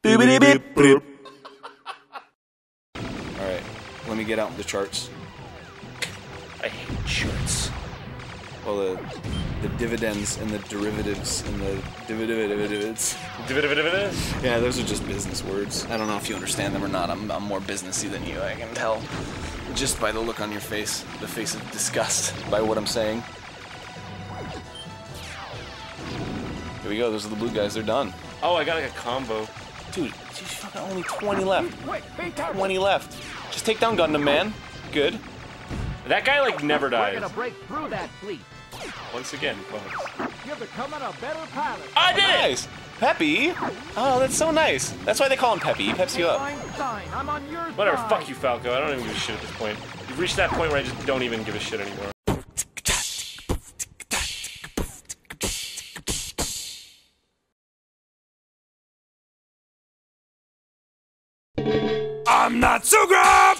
Alright, let me get out the charts. I hate charts. Well, the dividends and the derivatives and the dividends. Yeah, those are just business words. I don't know if you understand them or not. I'm more businessy than you, I can tell. Just by the look on your face, the face of disgust by what I'm saying. Here we go, those are the blue guys, they're done. Oh, I got like a combo. Dude, there's fucking only 20 left. 20 left. Just take down Gundam Man. Good. That guy like never dies. We're gonna break through that fleet. Once again, folks. You're becoming a better pilot. I did it! Nice. Peppy? Oh, that's so nice. That's why they call him Peppy. He peps you up. Fine, I'm on your Whatever, side. fuck you, Falco. I don't even give a shit at this point. You've reached that point where I just don't even give a shit anymore. I'm not so grab!